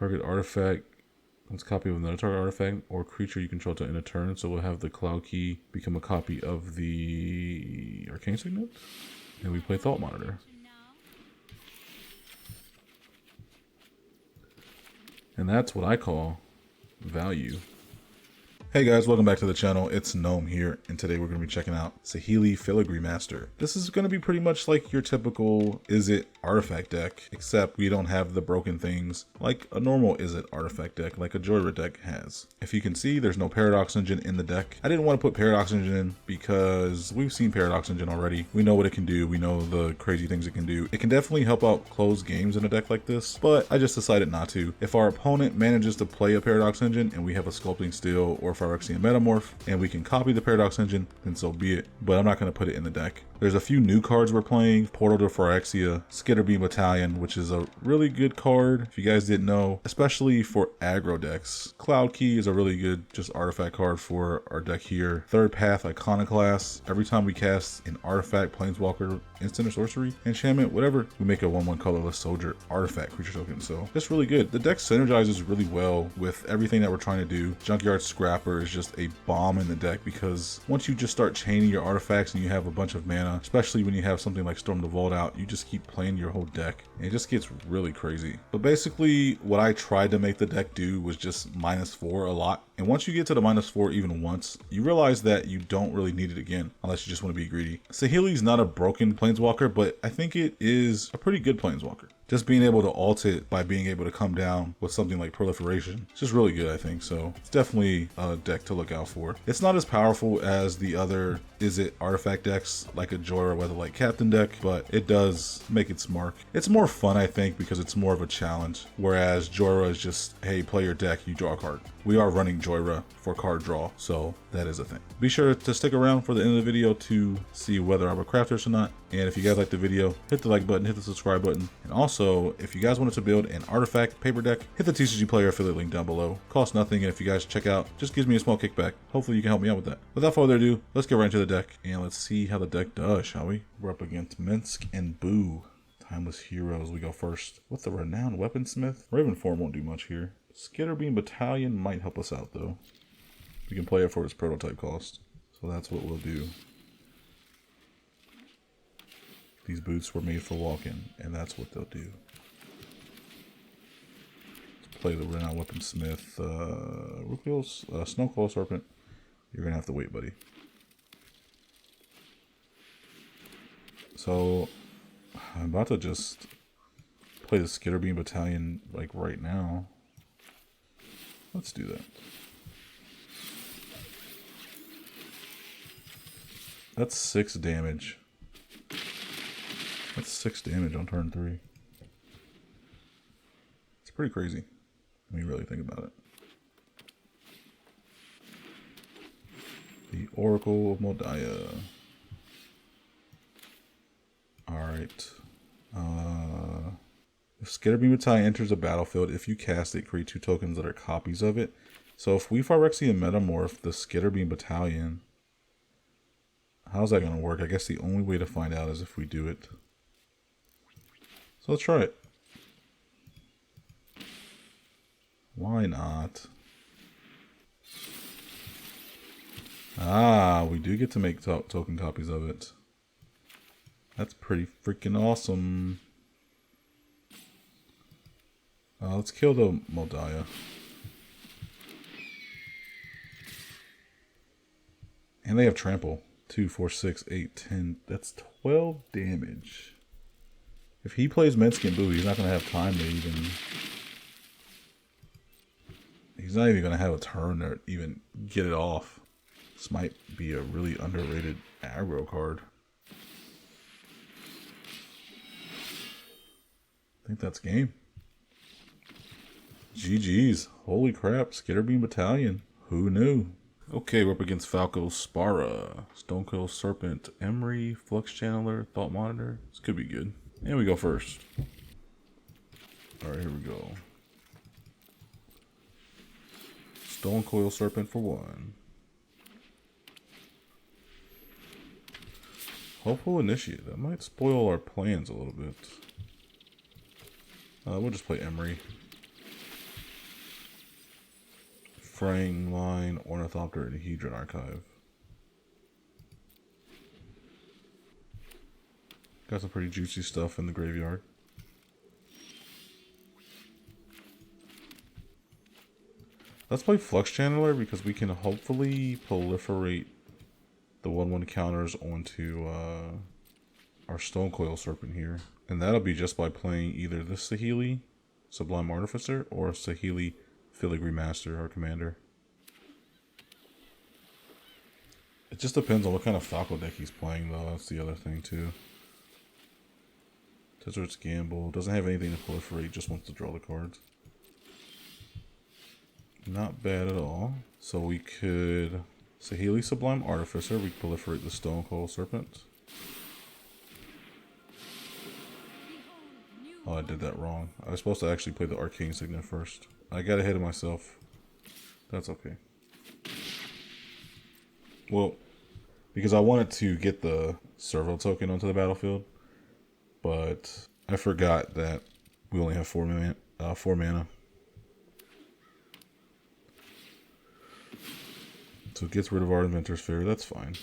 Target artifact. Let's copy of another target artifact or creature you control to end a turn. So we'll have the Cloud Key become a copy of the Arcane Signet. And we play Thought Monitor. And that's what I call value. Hey guys, welcome back to the channel. It's Gnome here, and today we're going to be checking out Saheeli Filigree Master. This is going to be pretty much like your typical Izzet artifact deck, except we don't have the broken things like a normal Izzet artifact deck, like a Joyra deck has. If you can see, there's no Paradox Engine in the deck. I didn't want to put Paradox Engine in because we've seen Paradox Engine already. We know what it can do. We know the crazy things it can do. It can definitely help out close games in a deck like this, but I just decided not to. If our opponent manages to play a Paradox Engine and we have a Sculpting Steel or Phyrexian Metamorph and we can copy the Paradox Engine, then so be it, but I'm not going to put it in the deck. There's a few new cards we're playing: Portal to Phyrexia, Skitterbeam Battalion, which is a really good card if you guys didn't know, especially for aggro decks. Cloud Key is a really good just artifact card for our deck here. Third Path Iconoclast. Every time we cast an artifact, planeswalker, instant or sorcery, enchantment, whatever, we make a 1/1 colorless soldier artifact creature token. So it's really good. The deck synergizes really well with everything that we're trying to do. Junkyard Scrapper is just a bomb in the deck because once you just start chaining your artifacts and you have a bunch of mana, especially when you have something like Storm the Vault out, you just keep playing your whole deck and it just gets really crazy. But basically what I tried to make the deck do was just -4 a lot. And once you get to the -4 even once, you realize that you don't really need it again unless you just want to be greedy. Saheeli's not a broken planeswalker, but I think it is a pretty good planeswalker. Just being able to ult it by being able to come down with something like Proliferation, it's just really good, I think. So it's definitely a deck to look out for. It's not as powerful as the other Izzet artifact decks like a Joyra Weatherlight Captain deck, but it does make its mark. It's more fun, I think, because it's more of a challenge, whereas Joyra is just, hey, play your deck, you draw a card. We are running Joyra for card draw, so that is a thing. Be sure to stick around for the end of the video to see whether I'm a crafter or not. And if you guys like the video, hit the like button, hit the subscribe button. And also, if you guys wanted to build an artifact paper deck, hit the TCG Player affiliate link down below. Costs nothing, and if you guys check out, just gives me a small kickback. Hopefully you can help me out with that. Without further ado, let's get right into the deck, and let's see how the deck does, shall we? We're up against Minsk and Boo. Timeless Heroes, we go first with the Renowned Weaponsmith. Raven Form won't do much here. Skitterbeam Battalion might help us out though. We can play it for its prototype cost. So that's what we'll do. These boots were made for walking, and that's what they'll do. Let's play the Renowned Weaponsmith. Snowclaw Serpent. You're gonna have to wait, buddy. So I'm about to just play the Skitterbeam Battalion like right now. Let's do that. That's 6 damage. That's 6 damage on turn 3. It's pretty crazy when you really think about it. The Oracle of Modiah. Alright. If Skitterbeam Battalion enters a battlefield, if you cast it, create 2 tokens that are copies of it. So if we Phyrexian Metamorph the Skitterbeam Battalion, how's that going to work? I guess the only way to find out is if we do it. So let's try it. Why not? Ah, we do get to make token copies of it. That's pretty freaking awesome. Let's kill the Modiah. And they have trample. 2, 4, 6, 8, 10. That's 12 damage. If he plays Minsk and Boo, he's not going to have time to even... He's not even going to have a turn to even get it off. This might be a really underrated aggro card. I think that's game. GG's. Holy crap. Skitterbeam Battalion. Who knew? Okay, we're up against Falco Spara. Stonecoil Serpent. Emery. Flux Channeler. Thought Monitor. This could be good. And we go first. Alright, here we go. Stonecoil Serpent for 1. Hopeful Initiate. That might spoil our plans a little bit. We'll just play Emery. Fraying Line, Ornithopter, and Hedron Archive. Got some pretty juicy stuff in the graveyard. Let's play Flux Channeler because we can hopefully proliferate the 1/1 counters onto our Stone Coil Serpent here. And that'll be just by playing either this Saheeli, Sublime Artificer, or Saheeli Filigree Master, our commander. It just depends on what kind of Falco deck he's playing though, that's the other thing too. Desert's Gamble, doesn't have anything to proliferate, just wants to draw the cards. Not bad at all. So we could Saheeli Sublime Artificer, we could proliferate the Stone Coil Serpent. Oh, I did that wrong. I was supposed to actually play the Arcane Signet first. I got ahead of myself. That's okay. Well, because I wanted to get the Servo token onto the battlefield, but I forgot that we only have 4 mana. So it gets rid of our Inventor's Fair. That's fine.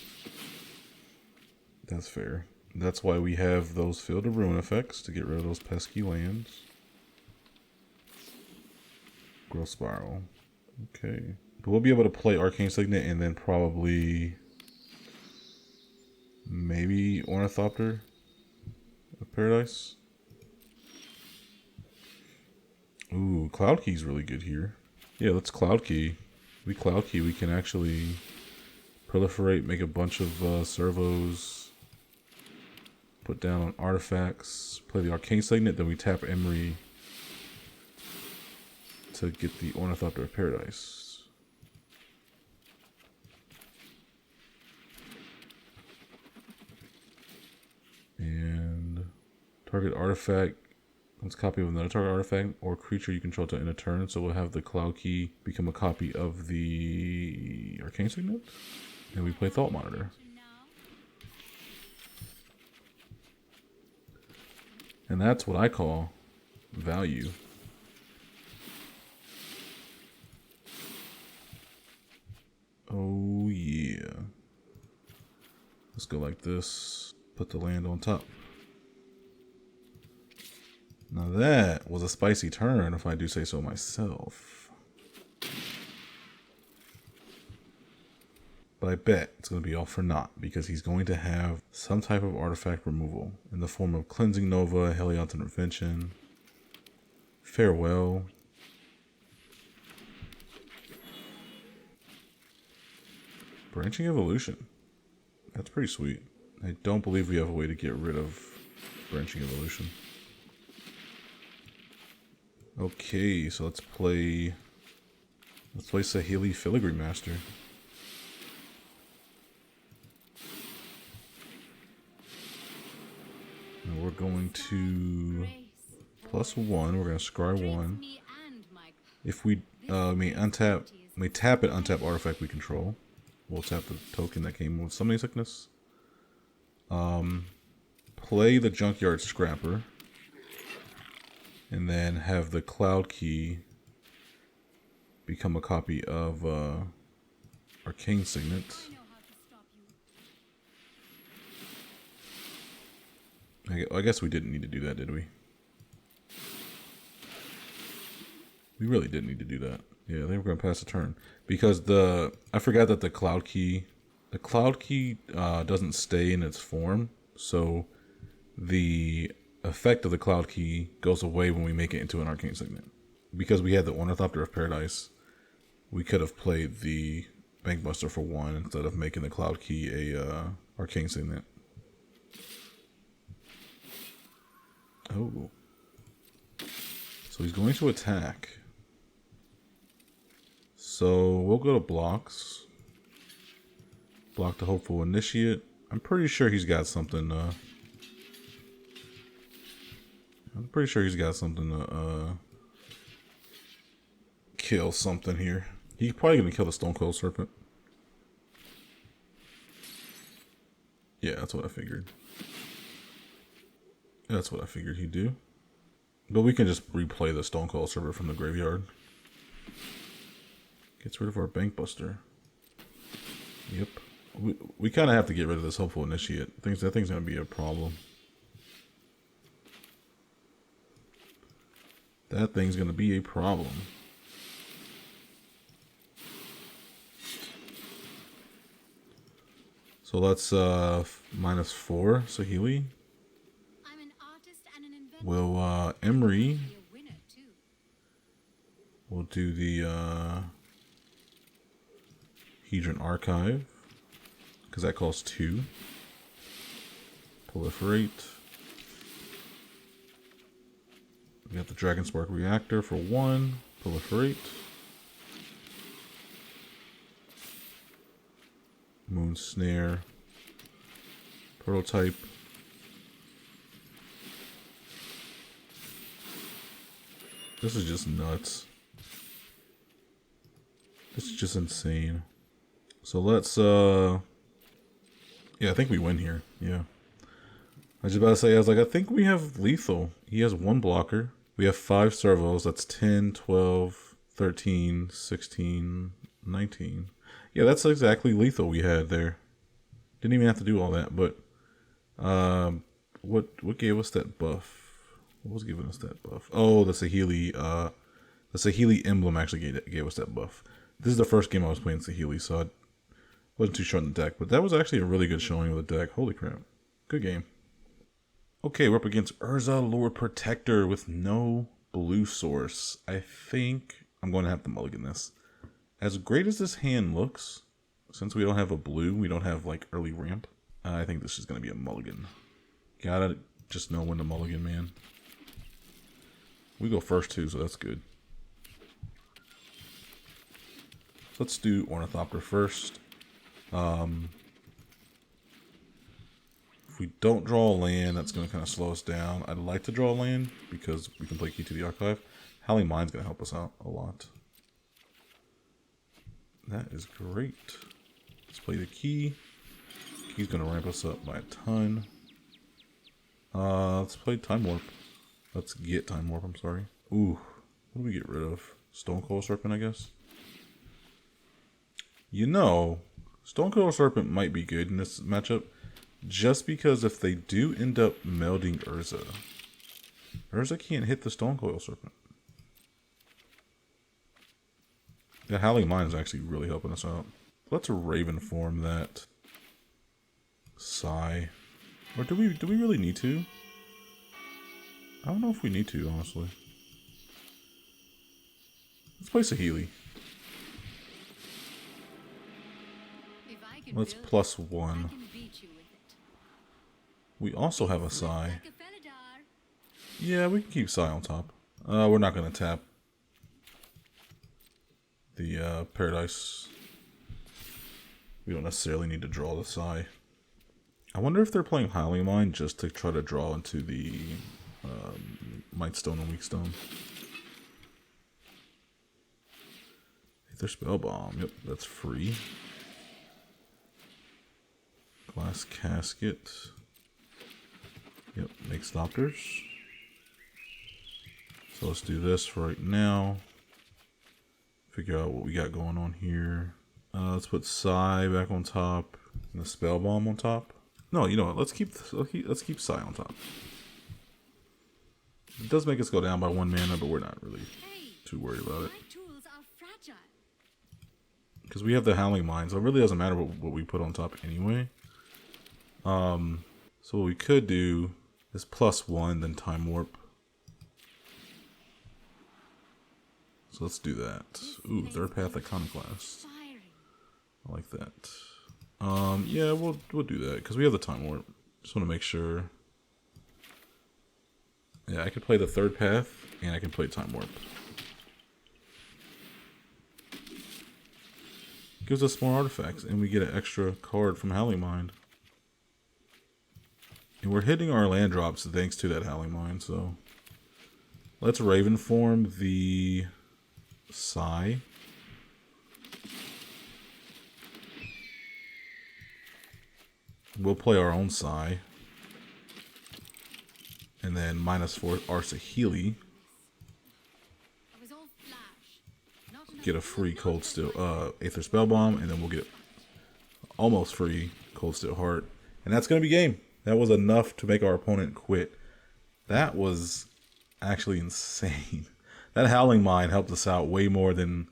That's fair. That's why we have those Field of Ruin effects, to get rid of those pesky lands. Growth Spiral. Okay. But we'll be able to play Arcane Signet and then probably maybe Ornithopter of Paradise. Ooh, Cloud Key's really good here. Yeah, let's Cloud Key. We Cloud Key, we can actually proliferate, make a bunch of servos. Put down on artifacts, play the Arcane Signet, then we tap Emery to get the Ornithopter of Paradise. And target artifact, let's copy of another target artifact or creature you control to end a turn. So we'll have the Cloud Key become a copy of the Arcane Signet, and we play Thought Monitor. And that's what I call value. Oh yeah. Let's go like this. Put the land on top. Now that was a spicy turn, if I do say so myself. But I bet it's going to be all for naught, because he's going to have some type of artifact removal in the form of Cleansing Nova, Helios Intervention, Farewell, Branching Evolution. That's pretty sweet. I don't believe we have a way to get rid of Branching Evolution. Okay, so let's play Saheeli Filigree Master. And we're going to +1. We're going to scry 1. If we may tap it, untap artifact we control. We'll tap the token that came with Summoning Sickness. Play the Junkyard Scrapper. And then have the Cloud Key become a copy of Arcane Signet. I guess we didn't need to do that, did we? We really didn't need to do that. Yeah, they were going to pass a turn. Because I forgot that the Cloud Key doesn't stay in its form. So the effect of the Cloud Key goes away when we make it into an Arcane Signet. Because we had the Ornithopter of Paradise, we could have played the Bankbuster for 1 instead of making the Cloud Key a Arcane Signet. Oh. So he's going to attack. So we'll go to blocks. Block the Hopeful Initiate. I'm pretty sure he's got something to kill something here. He's probably gonna kill the Stone Coil Serpent. Yeah, that's what I figured. That's what I figured he'd do. But we can just replay the Stone Coil Serpent from the graveyard. Gets rid of our Bank Buster. Yep. We kind of have to get rid of this Hopeful Initiate. That thing's going to be a problem. That thing's going to be a problem. So let's -4 Saheeli. Will Emery. We'll do the Hedron Archive, because that costs 2. Proliferate. We got the Dragon Spark Reactor for 1. Proliferate. Moon Snare. Prototype. This is just nuts. This is just insane. So let's, yeah, I think we win here. Yeah. I was just about to say, I think we have lethal. He has 1 blocker. We have 5 servos. That's 10, 12, 13, 16, 19. Yeah, that's exactly lethal we had there. Didn't even have to do all that, but what gave us that buff? What was giving us that buff? Oh, the Saheeli emblem actually gave us that buff. This is the first game I was playing Saheeli, so I wasn't too sure on the deck, but that was actually a really good showing of the deck. Holy crap. Good game. Okay, we're up against Urza Lord Protector with no blue source. I think I'm going to have to mulligan this. As great as this hand looks, since we don't have a blue, we don't have like early ramp, I think this is going to be a mulligan. Gotta just know when to mulligan, man. We go first too, so that's good. So let's do Ornithopter first. If we don't draw a land, that's going to kind of slow us down. I'd like to draw a land because we can play Key to the Archive. Howling Mind's going to help us out a lot. That is great. Let's play the Key. Key's going to ramp us up by a ton. Let's play Time Warp. Let's get Time Warp, I'm sorry. Ooh, what do we get rid of? Stonecoil Serpent, I guess? You know, Stonecoil Serpent might be good in this matchup, just because if they do end up melding Urza, Urza can't hit the Stonecoil Serpent. The Howling Mind is actually really helping us out. Let's Raven form that Sigh. Or do we really need to? I don't know if we need to, honestly. Let's play Saheeli. Let's +1. We also have a Sigh. Yeah, we can keep Sigh on top. We're not going to tap the Paradise. We don't necessarily need to draw the Sigh. I wonder if they're playing Howling Mind just to try to draw into the Might Stone and Weak Stone. Aether Spell Bomb. Yep, that's free. Glass Casket. Yep, makes Doctors. So let's do this for right now. Figure out what we got going on here. Let's put Sigh back on top and the Spell Bomb on top. No, you know what? Let's keep Sigh on top. It does make us go down by 1 mana, but we're not really too worried about it. Because we have the Howling Mind, so it really doesn't matter what we put on top anyway. So what we could do is +1, then Time Warp. So let's do that. Ooh, Third Path Iconoclast. I like that. Yeah, we'll do that because we have the Time Warp. Just want to make sure. Yeah, I can play the Third Path and I can play Time Warp. Gives us more artifacts and we get an extra card from Howling Mind. And we're hitting our land drops thanks to that Howling Mind, so let's Raven form the Sigh. We'll play our own Sigh. And then -4 our Saheeli. get a free Cold Steel, Aether Spellbomb, and then we'll get almost free Cold Steel Heart. And that's going to be game. That was enough to make our opponent quit. That was actually insane. That Howling Mine helped us out way more than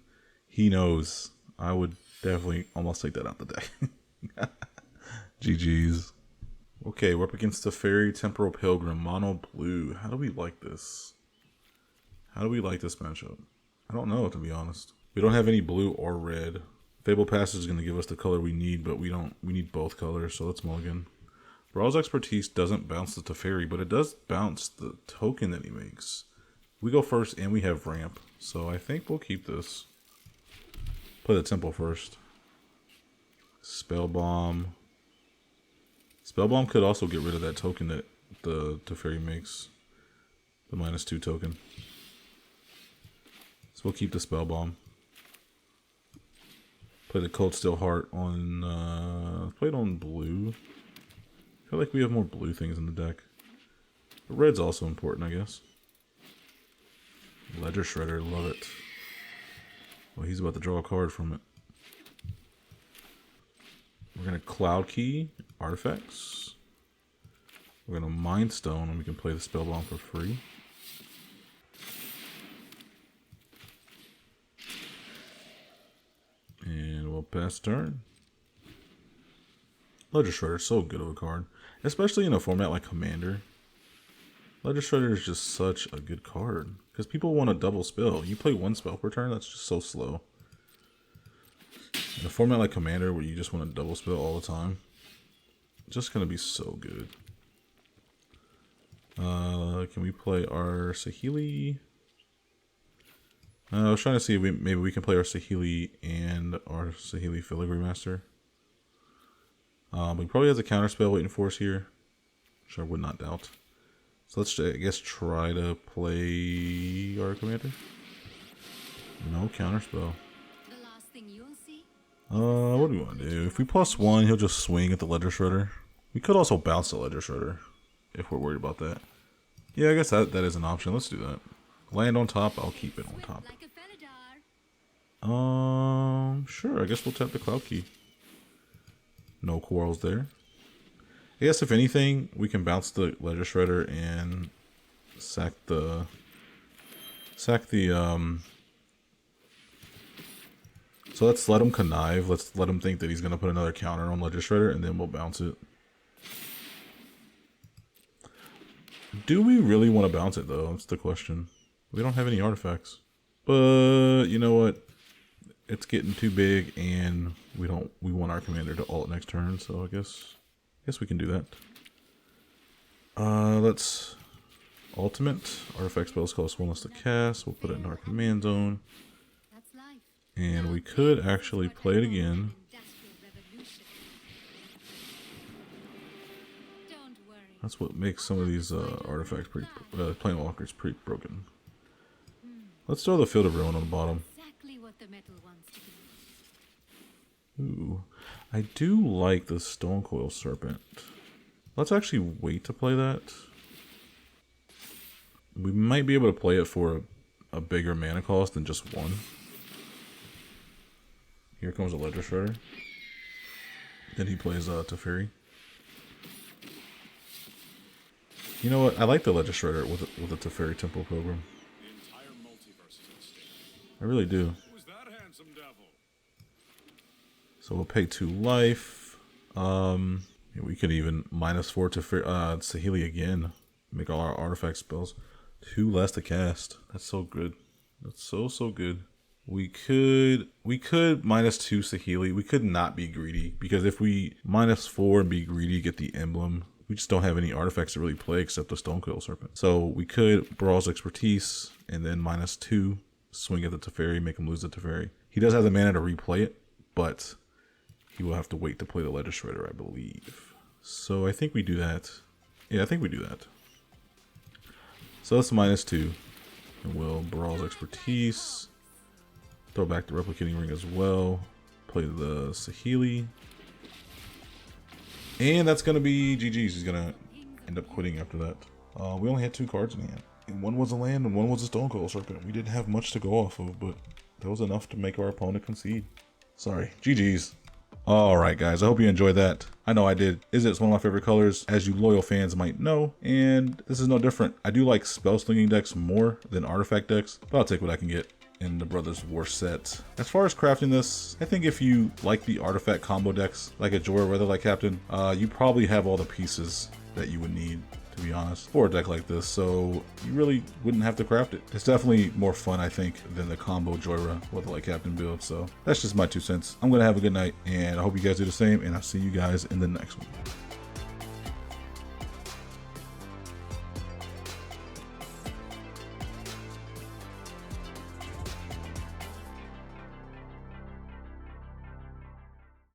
he knows. I would definitely almost take that out the deck. GG's. Okay, we're up against the Fairy Temporal Pilgrim, mono blue. How do we like this? How do we like this matchup? I don't know, to be honest. We don't have any blue or red. Fable Passage is going to give us the color we need, but we need both colors, so let's mulligan. Brawl's Expertise doesn't bounce the Teferi, but it does bounce the token that he makes. We go first, and we have ramp, so I think we'll keep this. Play the temple first. Spellbomb. Spellbomb could also get rid of that token that the Teferi makes. The -2 token. So we'll keep the Spellbomb. Play the Cold Steel Heart on, play it on blue. I feel like we have more blue things in the deck. But red's also important, I guess. Ledger Shredder, love it. Well, he's about to draw a card from it. We're going to Cloud Key artifacts. We're going to Mind Stone, and we can play the Spellbomb for free. And we'll pass turn. Ledger Shredder is so good of a card, especially in a format like Commander. Ledger Shredder is just such a good card because people want to double spell. You play one spell per turn, that's just so slow. In a format like Commander where you just want to double spell all the time, it's just going to be so good. Can we play our Saheeli? I was trying to see if maybe we can play our Saheeli and our Saheeli Filigree Master. He probably has a counterspell waiting for us here, which I would not doubt. So let's, I guess, try to play our commander. No counterspell. What do we want to do? If we +1, he'll just swing at the Ledger Shredder. We could also bounce the Ledger Shredder if we're worried about that. Yeah, I guess that is an option. Let's do that. Land on top, I'll keep it on top. Sure, I guess we'll tap the Cloud Key. No quarrels there. I guess if anything, we can bounce the Ledger Shredder and sack the so let's let him connive. Let's let him think that he's gonna put another counter on Ledger Shredder, and then we'll bounce it. Do we really want to bounce it though? That's the question. We don't have any artifacts. But you know what? It's getting too big, and we want our commander to ult next turn, so I guess we can do that. Let's ultimate. Artifact spells cost 1 less to cast. We'll put it in our command zone. And we could actually play it again. That's what makes some of these artifacts pretty, planewalkers pretty broken. Let's throw the Field of Ruin on the bottom. Ooh, I do like the Stonecoil Serpent. Let's actually wait to play that. We might be able to play it for a bigger mana cost than just 1. Here comes a Ledger Shredder. Then he plays Teferi. You know what? I like the Ledger Shredder with the Teferi Temple Pilgrim. I really do. So we'll pay 2 life. We could even -4 to Saheeli again. Make all our artifact spells. 2 less to cast. That's so good. That's so good. We could -2 Saheeli. We could not be greedy, because if we -4 and be greedy, get the emblem, we just don't have any artifacts to really play except the Stonecoil Serpent. So we could Brawl's Expertise and then -2, swing at the Teferi, make him lose the Teferi. He does have the mana to replay it, but he will have to wait to play the Ledger Shredder, I believe. So I think we do that. Yeah, I think we do that. So that's -2. And we'll Brawl's Expertise. Throw back the Replicating Ring as well. Play the Saheeli. And that's going to be GG's. He's going to end up quitting after that. We only had 2 cards in hand. And one was a land and one was a Stonecoil Serpent. We didn't have much to go off of, but That was enough to make our opponent concede. Sorry, GG's. Alright guys, I hope you enjoyed that. I know I did. Izzet's one of my favorite colors, as you loyal fans might know, and this is no different. I do like spell slinging decks more than artifact decks, but I'll take what I can get in the Brothers War set. As far as crafting this, I think if you like the artifact combo decks, like a Jorah Weatherlight Captain, you probably have all the pieces that you would need, to be honest, for a deck like this, so you really wouldn't have to craft it. It's definitely more fun, I think, than the combo Jorah Weatherlight Captain build, so that's just my 2 cents. I'm gonna have a good night, and I hope you guys do the same, and I'll see you guys in the next one.